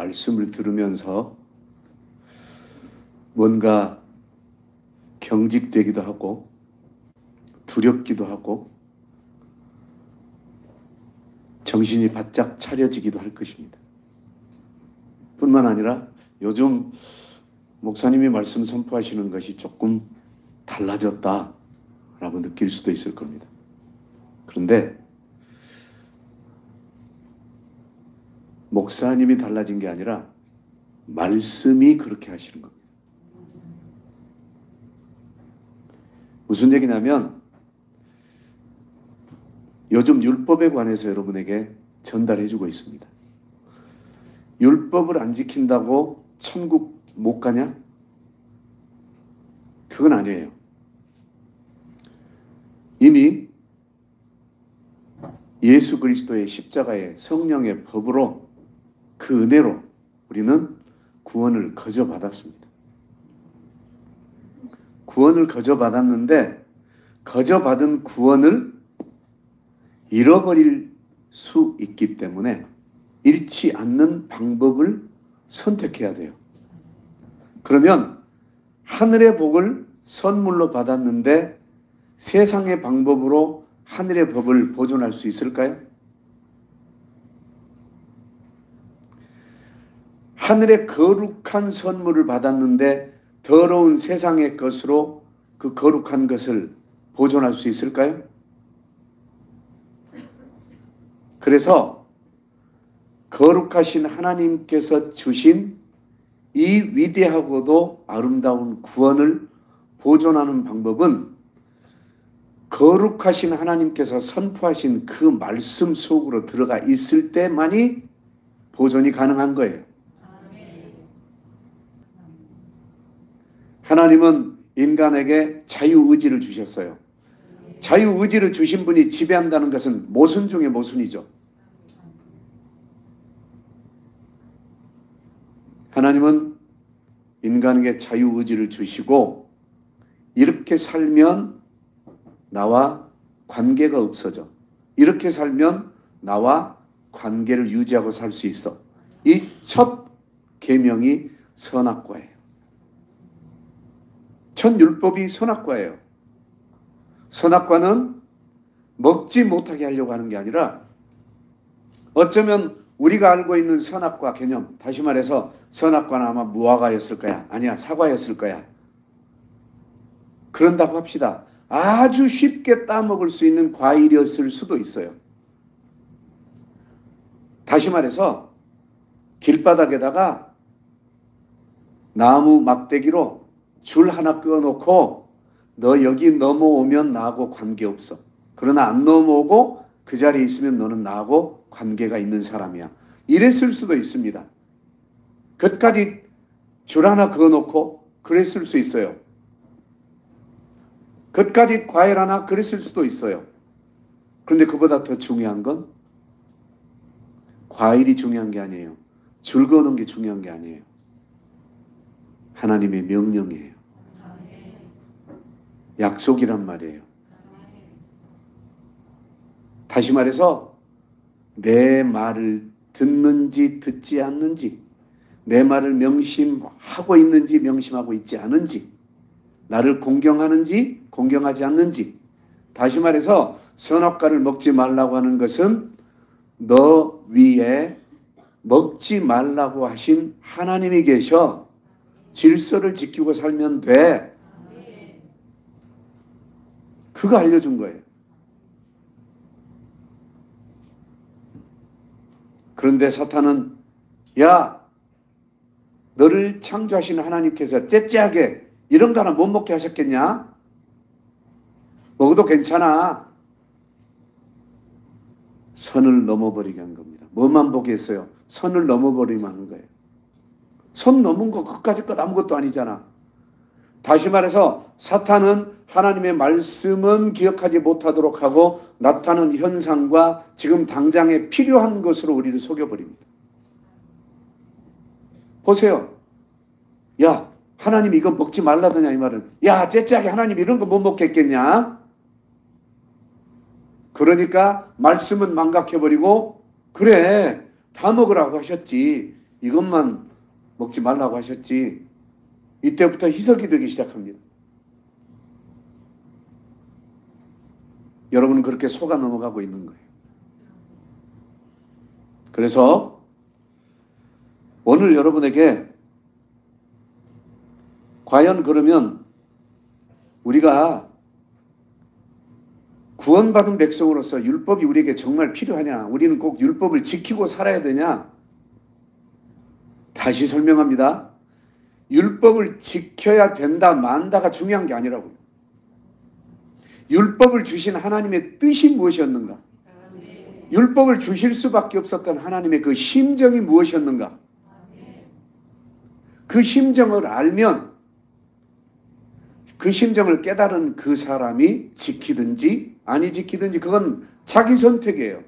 말씀을 들으면서 뭔가 경직되기도 하고 두렵기도 하고 정신이 바짝 차려지기도 할 것입니다. 뿐만 아니라 요즘 목사님이 말씀 선포하시는 것이 조금 달라졌다라고 느낄 수도 있을 겁니다. 그런데 목사님이 달라진 게 아니라 말씀이 그렇게 하시는 겁니다. 무슨 얘기냐면 요즘 율법에 관해서 여러분에게 전달해주고 있습니다. 율법을 안 지킨다고 천국 못 가냐? 그건 아니에요. 이미 예수 그리스도의 십자가의 성령의 법으로 그 은혜로 우리는 구원을 거저 받았습니다. 구원을 거저 받았는데 거저 받은 구원을 잃어버릴 수 있기 때문에 잃지 않는 방법을 선택해야 돼요. 그러면 하늘의 복을 선물로 받았는데 세상의 방법으로 하늘의 법을 보존할 수 있을까요? 하늘의 거룩한 선물을 받았는데 더러운 세상의 것으로 그 거룩한 것을 보존할 수 있을까요? 그래서 거룩하신 하나님께서 주신 이 위대하고도 아름다운 구원을 보존하는 방법은 거룩하신 하나님께서 선포하신 그 말씀 속으로 들어가 있을 때만이 보존이 가능한 거예요. 하나님은 인간에게 자유의지를 주셨어요. 자유의지를 주신 분이 지배한다는 것은 모순 중에 모순이죠. 하나님은 인간에게 자유의지를 주시고 이렇게 살면 나와 관계가 없어져. 이렇게 살면 나와 관계를 유지하고 살 수 있어. 이 첫 계명이 선악과예요. 첫 율법이 선악과예요. 선악과는 먹지 못하게 하려고 하는 게 아니라 어쩌면 우리가 알고 있는 선악과 개념, 다시 말해서 선악과는 아마 무화과였을 거야. 아니야, 사과였을 거야. 그런다고 합시다. 아주 쉽게 따먹을 수 있는 과일이었을 수도 있어요. 다시 말해서 길바닥에다가 나무 막대기로 줄 하나 끄어놓고 너 여기 넘어오면 나하고 관계없어. 그러나 안 넘어오고 그 자리에 있으면 너는 나하고 관계가 있는 사람이야. 이랬을 수도 있습니다. 끝까지 줄 하나 그어놓고 그랬을 수 있어요. 끝까지 과일 하나 그랬을 수도 있어요. 그런데 그보다 더 중요한 건 과일이 중요한 게 아니에요. 줄 그어놓은 게 중요한 게 아니에요. 하나님의 명령이에요. 약속이란 말이에요. 다시 말해서 내 말을 듣는지 듣지 않는지, 내 말을 명심하고 있는지 명심하고 있지 않은지, 나를 공경하는지 공경하지 않는지. 다시 말해서 선악과를 먹지 말라고 하는 것은 너 위에 먹지 말라고 하신 하나님이 계셔. 질서를 지키고 살면 돼. 그거 알려준 거예요. 그런데 사탄은 야, 너를 창조하신 하나님께서 째째하게 이런 거 하나 못 먹게 하셨겠냐? 먹어도 괜찮아. 선을 넘어버리게 한 겁니다. 뭐만 보게 했어요? 선을 넘어버리면 한 거예요. 선 넘은 거 그까짓 것 아무것도 아니잖아. 다시 말해서 사탄은 하나님의 말씀은 기억하지 못하도록 하고 나타나는 현상과 지금 당장에 필요한 것으로 우리를 속여버립니다. 보세요. 야, 하나님 이거 먹지 말라더냐 이 말은. 야, 째째하게 하나님 이런 거 못 먹겠겠냐? 그러니까 말씀은 망각해버리고 그래 다 먹으라고 하셨지. 이것만 먹지 말라고 하셨지. 이때부터 희석이 되기 시작합니다. 여러분은 그렇게 속아 넘어가고 있는 거예요. 그래서 오늘 여러분에게 과연 그러면 우리가 구원받은 백성으로서 율법이 우리에게 정말 필요하냐? 우리는 꼭 율법을 지키고 살아야 되냐? 다시 설명합니다. 율법을 지켜야 된다, 만다가 중요한 게 아니라고요. 율법을 주신 하나님의 뜻이 무엇이었는가? 율법을 주실 수밖에 없었던 하나님의 그 심정이 무엇이었는가? 그 심정을 알면 그 심정을 깨달은 그 사람이 지키든지 아니 지키든지 그건 자기 선택이에요.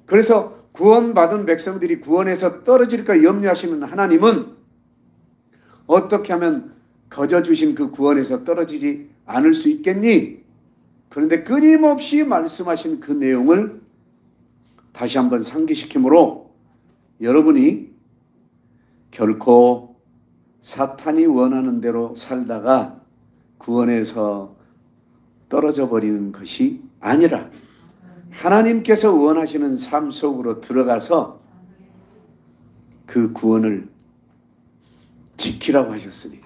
그래서 구원받은 백성들이 구원에서 떨어질까 염려하시는 하나님은 어떻게 하면 거저 주신 그 구원에서 떨어지지 않을 수 있겠니? 그런데 끊임없이 말씀하신 그 내용을 다시 한번 상기시키므로 여러분이 결코 사탄이 원하는 대로 살다가 구원에서 떨어져 버리는 것이 아니라 하나님께서 원하시는 삶 속으로 들어가서 그 구원을 지키라고 하셨으니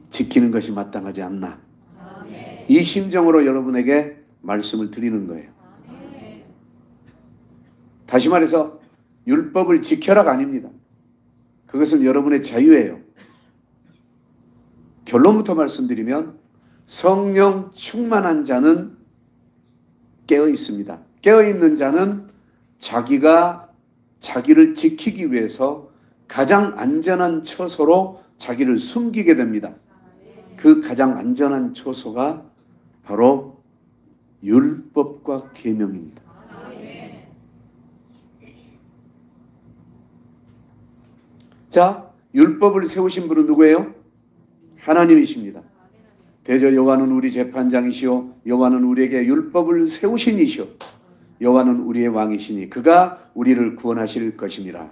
지키는 것이 마땅하지 않나. 이 심정으로 여러분에게 말씀을 드리는 거예요. 다시 말해서 율법을 지켜라가 아닙니다. 그것은 여러분의 자유예요. 결론부터 말씀드리면 성령 충만한 자는 깨어 있습니다. 깨어 있는 자는 자기가 자기를 지키기 위해서 가장 안전한 처소로 자기를 숨기게 됩니다. 그 가장 안전한 처소가 바로 율법과 계명입니다. 자, 율법을 세우신 분은 누구예요? 하나님이십니다. 대저 여호와는 우리 재판장이시오 여호와는 우리에게 율법을 세우신 이시오 여호와는 우리의 왕이시니 그가 우리를 구원하실 것이니라.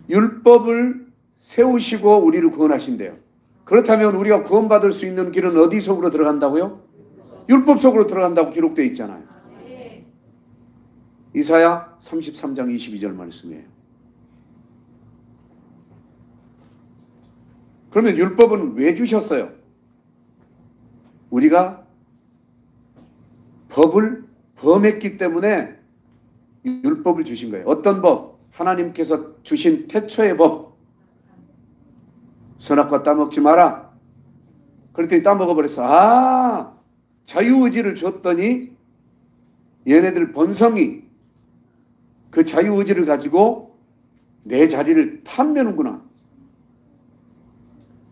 율법을 세우시고 우리를 구원하신대요. 그렇다면 우리가 구원받을 수 있는 길은 어디 속으로 들어간다고요? 율법 속으로 들어간다고 기록되어 있잖아요. 이사야 33장 22절 말씀이에요. 그러면 율법은 왜 주셨어요? 우리가 법을 범했기 때문에 율법을 주신 거예요. 어떤 법? 하나님께서 주신 태초의 법. 선악과 따먹지 마라. 그랬더니 따먹어버렸어. 아, 자유의지를 줬더니 얘네들 본성이 그 자유의지를 가지고 내 자리를 탐내는구나.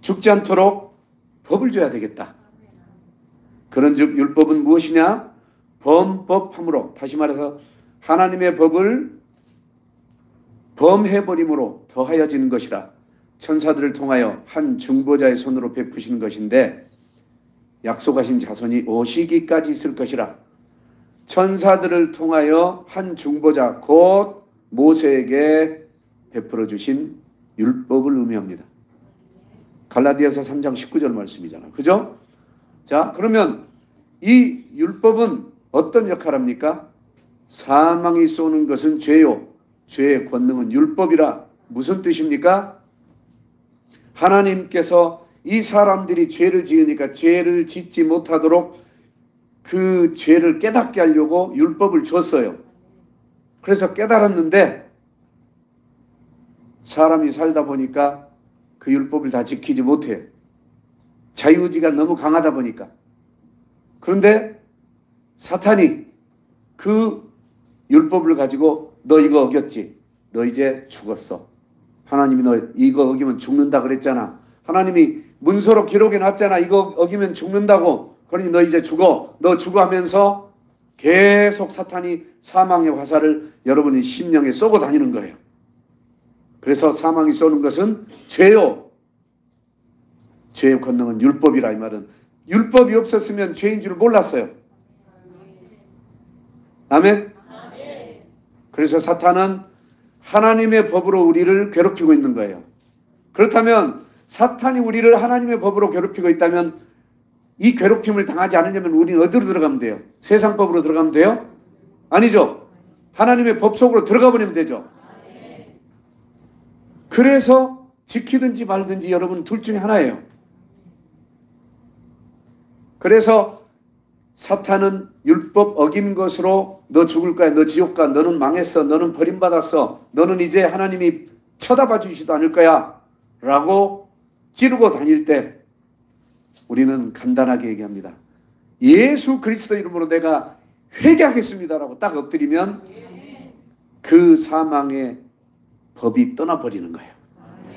죽지 않도록 법을 줘야 되겠다. 그런즉 율법은 무엇이냐? 범법함으로, 다시 말해서 하나님의 법을 범해버림으로 더하여지는 것이라. 천사들을 통하여 한 중보자의 손으로 베푸시는 것인데 약속하신 자손이 오시기까지 있을 것이라. 천사들을 통하여 한 중보자 곧 모세에게 베풀어 주신 율법을 의미합니다. 갈라디아서 3장 19절 말씀이잖아요. 그죠? 자, 그러면 이 율법은 어떤 역할을 합니까? 사망이 쏘는 것은 죄요. 죄의 권능은 율법이라. 무슨 뜻입니까? 하나님께서 이 사람들이 죄를 지으니까 죄를 짓지 못하도록 그 죄를 깨닫게 하려고 율법을 줬어요. 그래서 깨달았는데 사람이 살다 보니까 그 율법을 다 지키지 못해요. 자유의지가 너무 강하다 보니까. 그런데 사탄이 그 율법을 가지고 너 이거 어겼지? 너 이제 죽었어. 하나님이 너 이거 어기면 죽는다 그랬잖아. 하나님이 문서로 기록해 놨잖아. 이거 어기면 죽는다고. 그러니 너 이제 죽어. 너 죽어 하면서 계속 사탄이 사망의 화살을 여러분의 심령에 쏘고 다니는 거예요. 그래서 사망이 쏘는 것은 죄요. 죄의 권능은 율법이라. 이 말은 율법이 없었으면 죄인 줄 몰랐어요. 아멘? 그래서 사탄은 하나님의 법으로 우리를 괴롭히고 있는 거예요. 그렇다면 사탄이 우리를 하나님의 법으로 괴롭히고 있다면 이 괴롭힘을 당하지 않으려면 우리는 어디로 들어가면 돼요? 세상 법으로 들어가면 돼요? 아니죠. 하나님의 법 속으로 들어가 버리면 되죠. 그래서 지키든지 말든지 여러분 둘 중에 하나예요. 그래서 사탄은 율법 어긴 것으로 너 죽을 거야, 너 지옥 가, 너는 망했어, 너는 버림받았어, 너는 이제 하나님이 쳐다봐 주시지도 않을 거야 라고 찌르고 다닐 때 우리는 간단하게 얘기합니다. 예수 그리스도 이름으로 내가 회개하겠습니다라고 딱 엎드리면 그 사망의 법이 떠나버리는 거예요.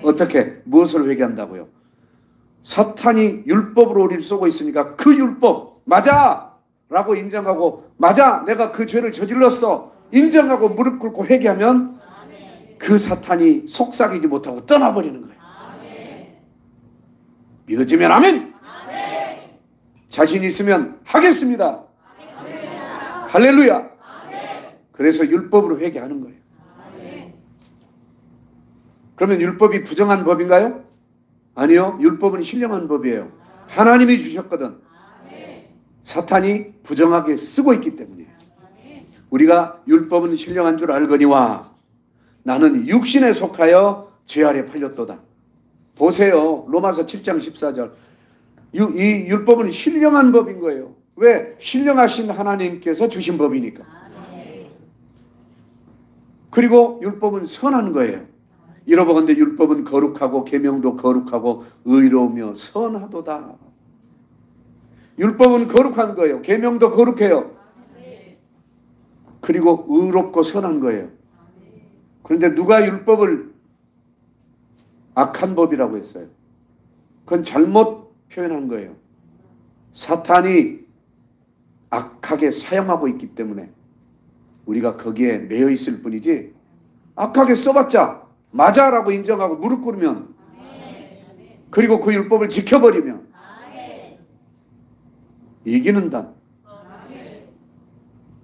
어떻게? 무엇을 회개한다고요? 사탄이 율법으로 우리를 쏘고 있으니까 그 율법 맞아! 라고 인정하고 맞아! 내가 그 죄를 저질렀어! 인정하고 무릎 꿇고 회개하면 그 사탄이 속삭이지 못하고 떠나버리는 거예요. 믿어지면 아멘! 자신 있으면 하겠습니다. 할렐루야! 그래서 율법으로 회개하는 거예요. 그러면 율법이 부정한 법인가요? 아니요. 율법은 신령한 법이에요. 하나님이 주셨거든. 사탄이 부정하게 쓰고 있기 때문이에요. 우리가 율법은 신령한 줄 알거니와 나는 육신에 속하여 죄 아래 팔렸도다. 보세요. 로마서 7장 14절. 이 율법은 신령한 법인 거예요. 왜? 신령하신 하나님께서 주신 법이니까. 그리고 율법은 선한 거예요. 이러보건대 율법은 거룩하고 계명도 거룩하고 의로우며 선하도다. 율법은 거룩한 거예요. 계명도 거룩해요. 그리고 의롭고 선한 거예요. 그런데 누가 율법을 악한 법이라고 했어요? 그건 잘못 표현한 거예요. 사탄이 악하게 사용하고 있기 때문에 우리가 거기에 매여 있을 뿐이지 악하게 써봤자 맞아라고 인정하고 무릎 꿇으면 그리고 그 율법을 지켜버리면 이기는다.